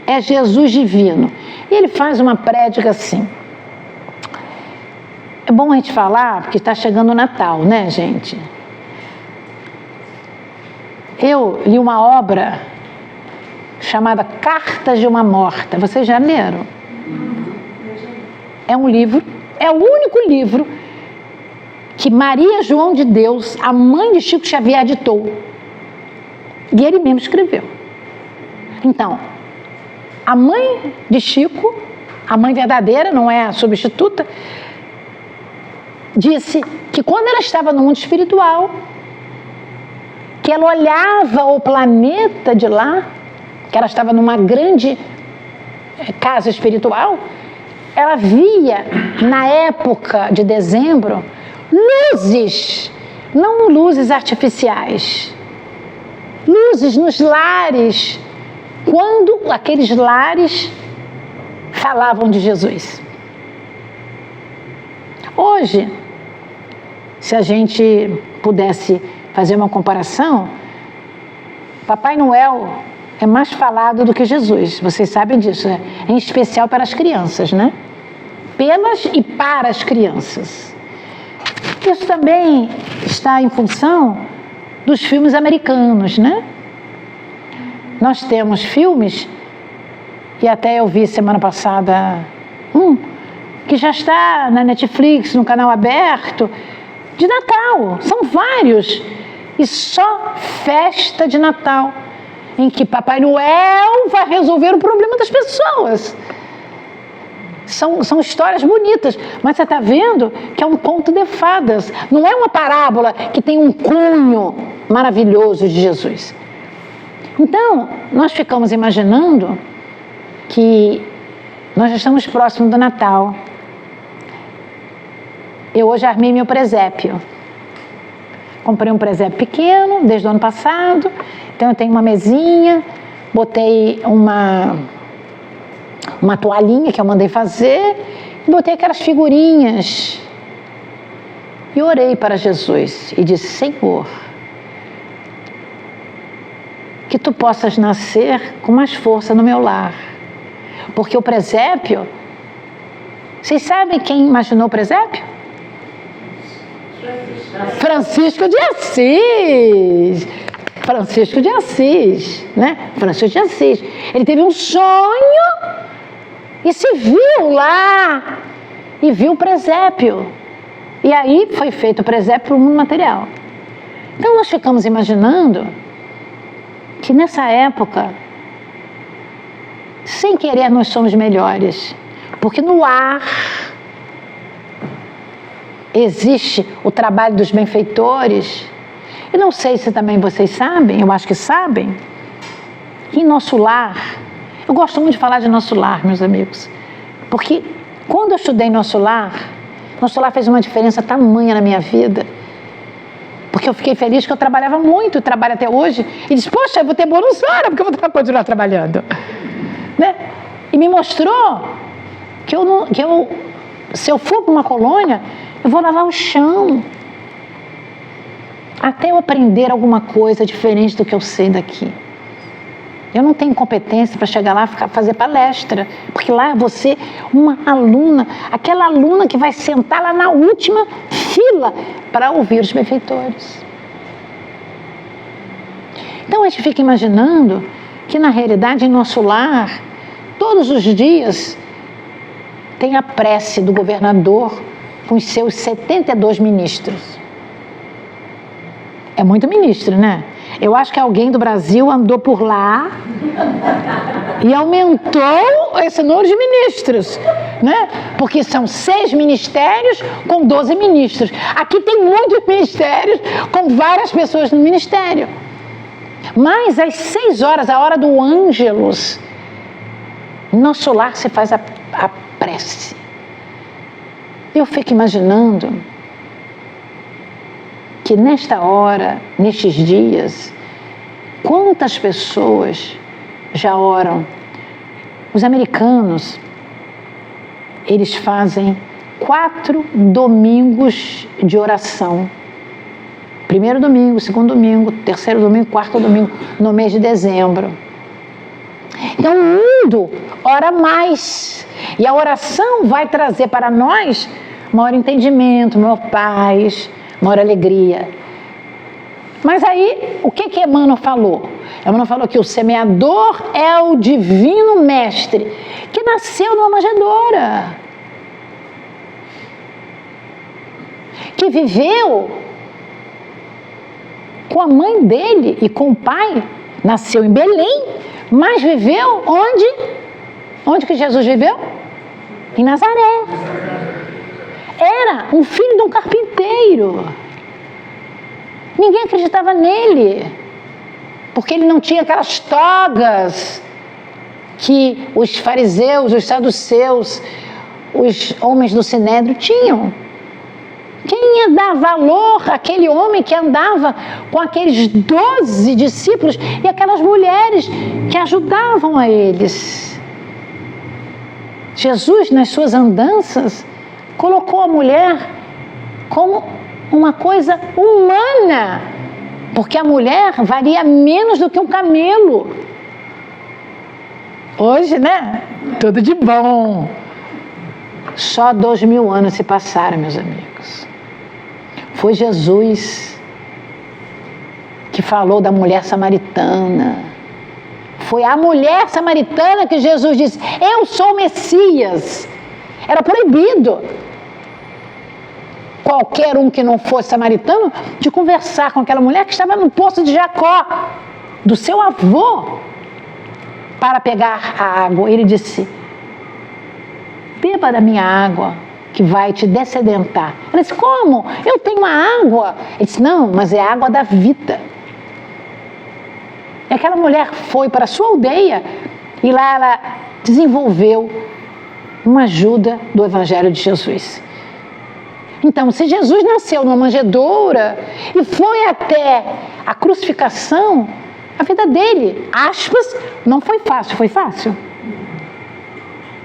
Speaker 1: é Jesus divino. E ele faz uma prédica assim. É bom a gente falar, porque está chegando o Natal, né, gente? Eu li uma obra chamada Cartas de uma Morta. Vocês já leram? É um livro, é o único livro que Maria João de Deus, a mãe de Chico Xavier, ditou. E ele mesmo escreveu. Então, a mãe de Chico, a mãe verdadeira, não é a substituta, disse que quando ela estava no mundo espiritual, que ela olhava o planeta de lá, que ela estava numa grande casa espiritual, ela via, na época de dezembro, luzes, não luzes artificiais, luzes nos lares, quando aqueles lares falavam de Jesus. Hoje, se a gente pudesse fazer uma comparação, Papai Noel é mais falado do que Jesus, vocês sabem disso, né? Em especial para as crianças, né? Pelas e para as crianças. Isso também está em função dos filmes americanos, né? Nós temos filmes, e até eu vi semana passada que já está na Netflix, no canal aberto, de Natal. São vários. E só festa de Natal, em que Papai Noel vai resolver o problema das pessoas. São histórias bonitas, mas você está vendo que é um conto de fadas. Não é uma parábola que tem um cunho maravilhoso de Jesus. Então, nós ficamos imaginando que nós já estamos próximos do Natal. Eu hoje armei meu presépio. Comprei um presépio pequeno, desde o ano passado. Então, eu tenho uma mesinha, botei uma toalhinha que eu mandei fazer, e botei aquelas figurinhas. E orei para Jesus e disse: Senhor, que tu possas nascer com mais força no meu lar. Porque o presépio, vocês sabem quem imaginou o presépio? Francisco de Assis. Francisco de Assis, né? Francisco de Assis. Ele teve um sonho e se viu lá e viu o presépio. E aí foi feito o presépio para o mundo material. Então nós ficamos imaginando que nessa época, sem querer, nós somos melhores. Porque no ar existe o trabalho dos benfeitores. E não sei se também vocês sabem, eu acho que sabem, que em nosso lar, eu gosto muito de falar de nosso lar, meus amigos, porque quando eu estudei nosso lar fez uma diferença tamanha na minha vida, porque eu fiquei feliz que eu trabalhava muito, trabalho até hoje, e disse: poxa, eu vou ter bônus hora, porque eu vou continuar trabalhando, né? E me mostrou que se eu for para uma colônia, eu vou lavar o chão, até eu aprender alguma coisa diferente do que eu sei daqui. Eu não tenho competência para chegar lá e fazer palestra, porque lá você, uma aluna, aquela aluna que vai sentar lá na última fila para ouvir os benfeitores. Então a gente fica imaginando que na realidade em nosso lar, todos os dias, tem a prece do governador com os seus 72 ministros. É muito ministro, né? Eu acho que alguém do Brasil andou por lá e aumentou esse número de ministros, né? Porque são 6 ministérios com 12 ministros. Aqui tem muitos ministérios com várias pessoas no ministério. Mas às 6 horas, a hora do Ângelus, no nosso lar se faz a prece. Eu fico imaginando que nesta hora, nestes dias, quantas pessoas já oram. Os americanos, eles fazem 4 domingos de oração. Primeiro domingo, segundo domingo, terceiro domingo, quarto domingo, no mês de dezembro. Então o mundo ora mais. E a oração vai trazer para nós maior entendimento, maior paz, maior alegria. Mas aí, o que Emmanuel falou? Emmanuel falou que o semeador é o divino mestre que nasceu numa manjedoura, que viveu com a mãe dele e com o pai, nasceu em Belém, mas viveu onde? Onde que Jesus viveu? Em Nazaré. Era um filho de um carpinteiro. Ninguém acreditava nele, porque ele não tinha aquelas togas que os fariseus, os saduceus, os homens do Sinédrio tinham. Quem ia dar valor àquele homem que andava com aqueles 12 discípulos e aquelas mulheres que ajudavam a eles? Jesus, nas suas andanças, colocou a mulher como uma coisa humana, porque a mulher valia menos do que um camelo. Hoje, né? Tudo de bom. Só 2000 anos se passaram, meus amigos. Foi Jesus que falou da mulher samaritana. Foi a mulher samaritana que Jesus disse: eu sou o Messias. Era proibido qualquer um que não fosse samaritano de conversar com aquela mulher que estava no poço de Jacó, do seu avô, para pegar a água. Ele disse: beba da minha água, que vai te dessedentar. Ela disse: como? Eu tenho uma água. Ele disse: não, mas é a água da vida. E aquela mulher foi para a sua aldeia e lá ela desenvolveu uma ajuda do Evangelho de Jesus. Então, se Jesus nasceu numa manjedoura e foi até a crucificação, a vida dele, aspas, não foi fácil. Foi fácil?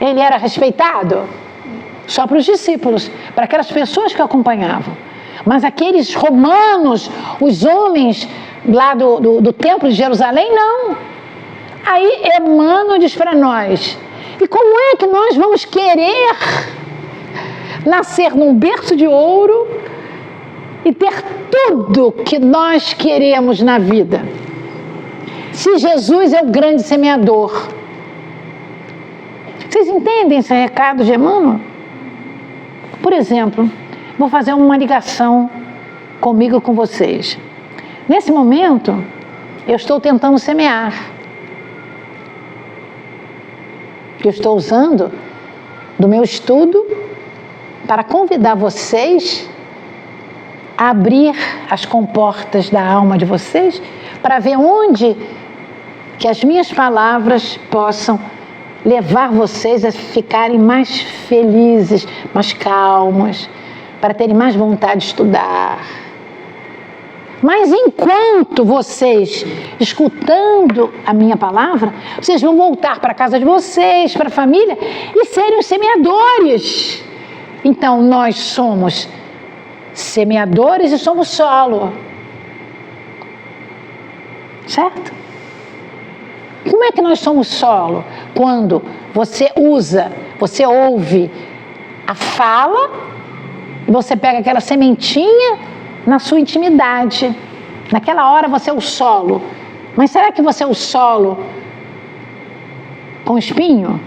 Speaker 1: Ele era respeitado? Só para os discípulos, para aquelas pessoas que o acompanhavam. Mas aqueles romanos, os homens lá do templo de Jerusalém, não. Aí Emmanuel diz para nós: e como é que nós vamos querer nascer num berço de ouro e ter tudo que nós queremos na vida, se Jesus é o grande semeador? Vocês entendem esse recado de Emmanuel? Por exemplo, vou fazer uma ligação comigo e com vocês. Nesse momento, eu estou tentando semear. Eu estou usando do meu estudo para convidar vocês a abrir as comportas da alma de vocês para ver onde que as minhas palavras possam levar vocês a ficarem mais felizes, mais calmos, para terem mais vontade de estudar. Mas enquanto vocês, escutando a minha palavra, vocês vão voltar para a casa de vocês, para a família, e serem os semeadores. Então, nós somos semeadores e somos solo. Certo? Como é que nós somos solo? Quando você você ouve a fala, e você pega aquela sementinha na sua intimidade. Naquela hora você é o solo. Mas será que você é o solo com espinho?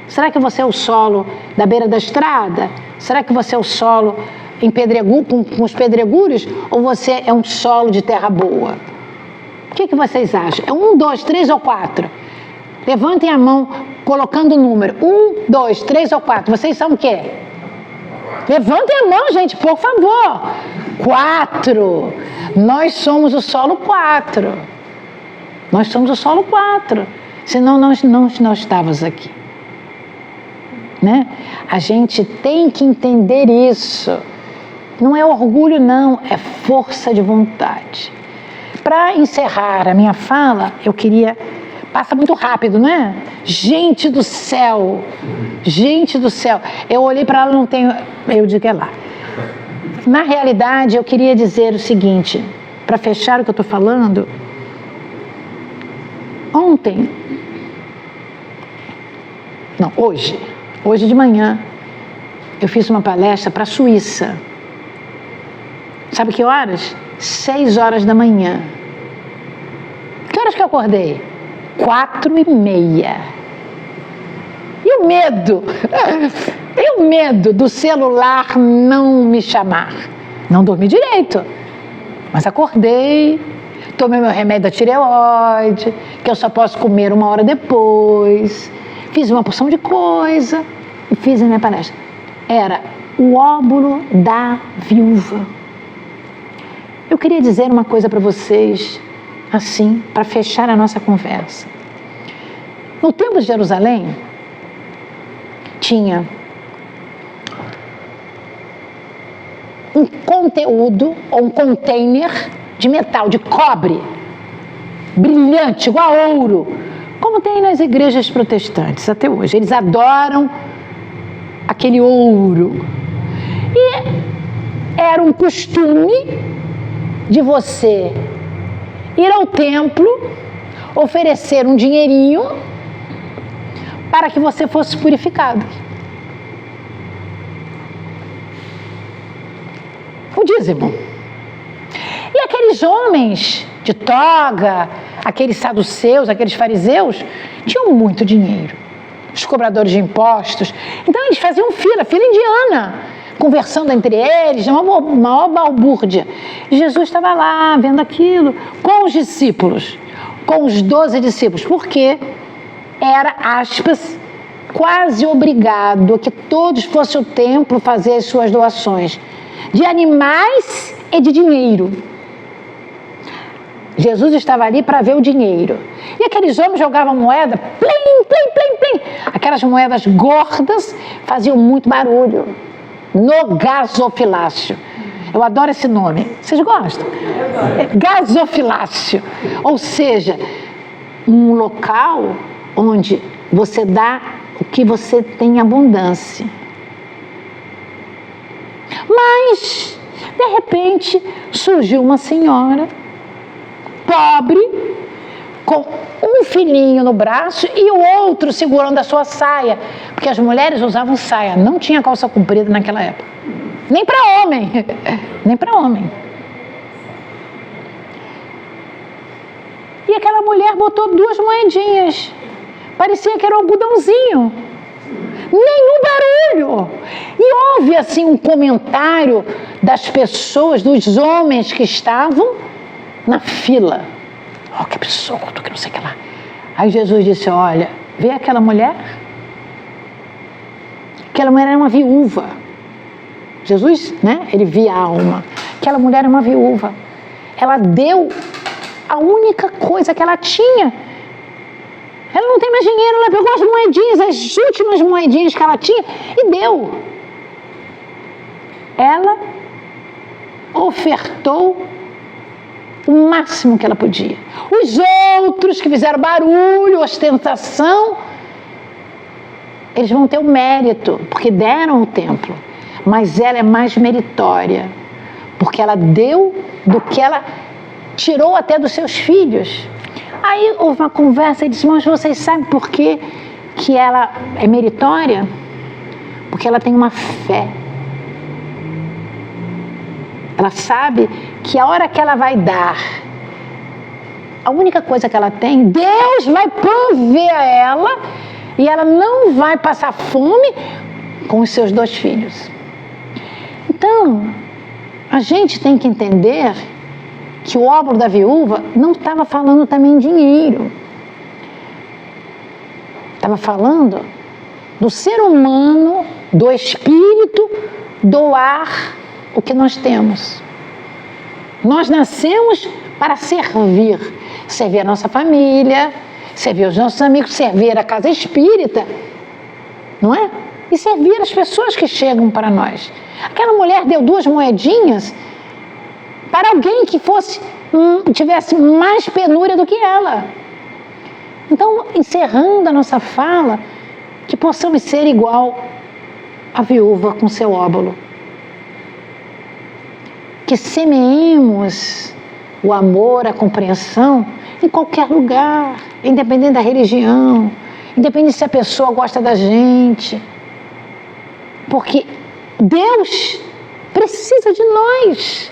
Speaker 1: Será que você é o solo da beira da estrada? Será que você é o solo em com os pedregulhos? Ou você é um solo de terra boa? O que vocês acham? É 1, 2, 3 ou 4? Levantem a mão colocando o número. 1, 2, 3 ou 4. Vocês são o quê? Levantem a mão, gente, por favor. 4. Nós somos o solo 4. Nós somos o solo 4. Senão nós não estávamos aqui. Né? A gente tem que entender isso. Não é orgulho, não. É força de vontade. Para encerrar a minha fala, eu queria... Passa muito rápido, não é? Gente do céu! Gente do céu! Eu olhei para ela, não tenho... Eu digo, é lá. Na realidade, eu queria dizer o seguinte: para fechar o que eu estou falando, hoje de manhã, eu fiz uma palestra para a Suíça. Sabe que horas? 6 horas da manhã. Que horas que eu acordei? 4h30. E o medo? E o medo do celular não me chamar? Não dormi direito, mas acordei, tomei meu remédio da tireoide, que eu só posso comer 1 hora depois, fiz uma porção de coisa e fiz a minha palestra. Era o óbolo da viúva. Eu queria dizer uma coisa para vocês, assim, para fechar a nossa conversa. No Templo de Jerusalém, tinha um conteúdo, ou um container de metal, de cobre, brilhante, igual a ouro, como tem nas igrejas protestantes até hoje. Eles adoram aquele ouro. E era um costume de você ir ao templo, oferecer um dinheirinho para que você fosse purificado. O dízimo. E aqueles homens de toga, aqueles saduceus, aqueles fariseus, tinham muito dinheiro. Os cobradores de impostos. Então eles faziam fila indiana, conversando entre eles, uma maior balbúrdia. E Jesus estava lá, vendo aquilo, com os discípulos, com os 12 discípulos, porque era, aspas, quase obrigado a que todos fossem ao templo fazer as suas doações de animais e de dinheiro. Jesus estava ali para ver o dinheiro. E aqueles homens jogavam moeda, plim, plim, plim, plim. Aquelas moedas gordas faziam muito barulho. No gasofilácio. Eu adoro esse nome. Vocês gostam? Gasofilácio. Ou seja, um local onde você dá o que você tem abundância. Mas, de repente, surgiu uma senhora pobre, com um filhinho no braço e o outro segurando a sua saia, porque as mulheres usavam saia, não tinha calça comprida naquela época, nem para homem, nem para homem. E aquela mulher botou 2 moedinhas, parecia que era um algodãozinho, nenhum barulho. E houve assim um comentário das pessoas, dos homens que estavam na fila. Oh, que absurdo, que não sei o que lá. Aí Jesus disse, olha, vê aquela mulher? Aquela mulher era uma viúva. Jesus, né, ele via a alma. Aquela mulher era uma viúva. Ela deu a única coisa que ela tinha. Ela não tem mais dinheiro, ela pegou as moedinhas, as últimas moedinhas que ela tinha e deu. Ela ofertou o máximo que ela podia. Os outros que fizeram barulho, ostentação, eles vão ter o mérito, porque deram o templo. Mas ela é mais meritória, porque ela deu do que ela tirou até dos seus filhos. Aí houve uma conversa e disse, mas vocês sabem por que ela é meritória? Porque ela tem uma fé. Ela sabe que a hora que ela vai dar, a única coisa que ela tem, Deus vai prover a ela e ela não vai passar fome com os seus 2 filhos. Então, a gente tem que entender que o óbolo da viúva não estava falando também em dinheiro. Estava falando do ser humano, do espírito, doar o que nós temos. Nós nascemos para servir a nossa família, servir os nossos amigos, servir a casa espírita, não é? E servir as pessoas que chegam para nós. Aquela mulher deu 2 moedinhas para alguém que tivesse mais penúria do que ela. Então, encerrando a nossa fala, que possamos ser igual a viúva com seu óbolo. Que semeemos o amor, a compreensão em qualquer lugar, independente da religião, independente se a pessoa gosta da gente. Porque Deus precisa de nós.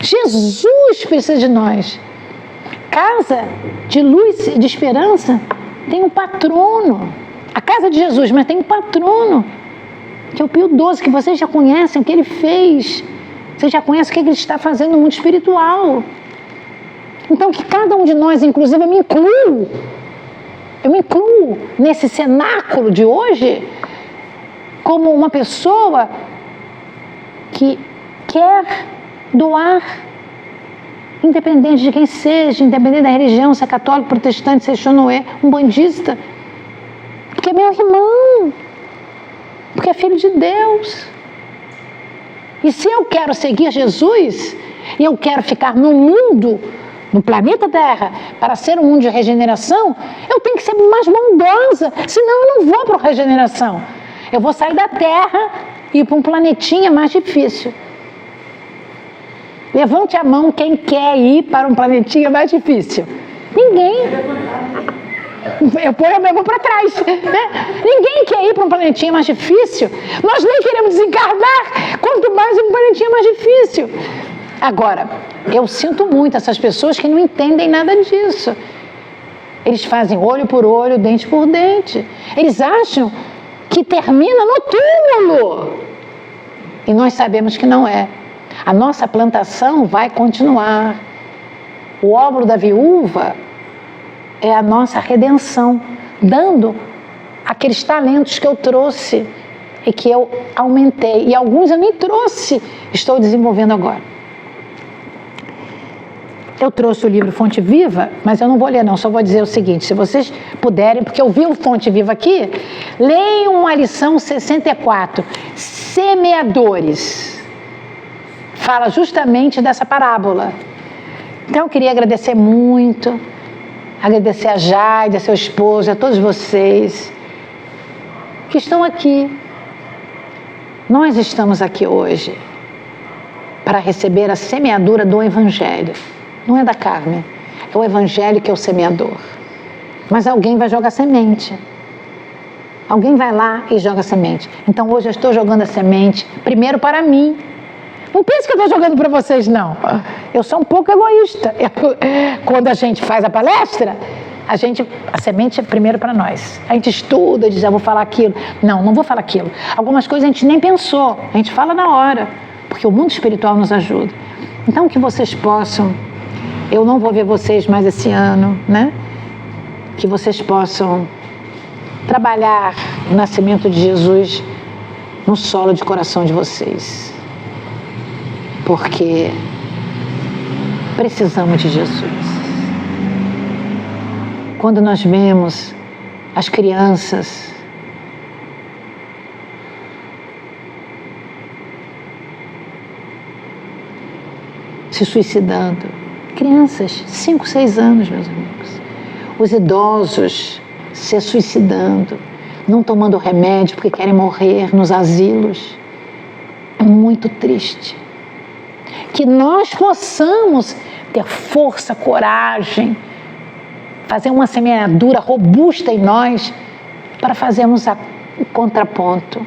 Speaker 1: Jesus precisa de nós. Casa de luz e de esperança tem um patrono. A casa de Jesus, mas tem um patrono, que é o Pio XII, que vocês já conhecem o que ele fez. Vocês já conhecem o que ele está fazendo no mundo espiritual. Então, que cada um de nós, inclusive eu me incluo nesse cenáculo de hoje como uma pessoa que quer doar, independente de quem seja, independente da religião, se é católico, protestante, se é xonoé, um bandista, porque é meu irmão, porque é filho de Deus. E se eu quero seguir Jesus, e eu quero ficar no mundo, no planeta Terra, para ser um mundo de regeneração, eu tenho que ser mais bondosa, senão eu não vou para a regeneração. Eu vou sair da Terra e ir para um planetinha mais difícil. Levante a mão quem quer ir para um planetinha mais difícil. Ninguém. Eu ponho a minha mão para trás. Né? Ninguém quer ir para um planetinha mais difícil. Nós nem queremos desencarnar, quanto mais um planetinha mais difícil. Agora, eu sinto muito essas pessoas que não entendem nada disso. Eles fazem olho por olho, dente por dente. Eles acham que termina no túmulo. E nós sabemos que não é. A nossa plantação vai continuar. O óvulo da viúva é a nossa redenção, dando aqueles talentos que eu trouxe e que eu aumentei. E alguns eu nem trouxe, estou desenvolvendo agora. Eu trouxe o livro Fonte Viva, mas eu não vou ler não, só vou dizer o seguinte, se vocês puderem, porque eu vi o Fonte Viva aqui, leiam a lição 64, Semeadores. Fala justamente dessa parábola. Então eu queria agradecer muito, agradecer a Jade, a seu esposo, a todos vocês que estão aqui. Nós estamos aqui hoje para receber a semeadura do Evangelho. Não é da carne, é o Evangelho que é o semeador. Mas alguém vai jogar semente. Alguém vai lá e joga semente. Então hoje eu estou jogando a semente, primeiro para mim. Não pense que eu estou jogando para vocês, não. Eu sou um pouco egoísta. Quando a gente faz a palestra, a semente é primeiro para nós. A gente estuda, diz, vou falar aquilo. Não, não vou falar aquilo. Algumas coisas a gente nem pensou, a gente fala na hora, porque o mundo espiritual nos ajuda. Então que vocês possam, eu não vou ver vocês mais esse ano, né? Que vocês possam trabalhar o nascimento de Jesus no solo de coração de vocês. Porque precisamos de Jesus. Quando nós vemos as crianças se suicidando, crianças, 5, 6 anos, meus amigos, os idosos se suicidando, não tomando remédio porque querem morrer nos asilos, é muito triste. Que nós possamos ter força, coragem, fazer uma semeadura robusta em nós para fazermos o contraponto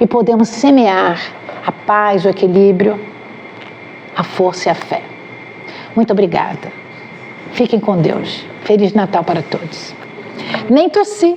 Speaker 1: e podemos semear a paz, o equilíbrio, a força e a fé. Muito obrigada. Fiquem com Deus. Feliz Natal para todos. Nem tossi.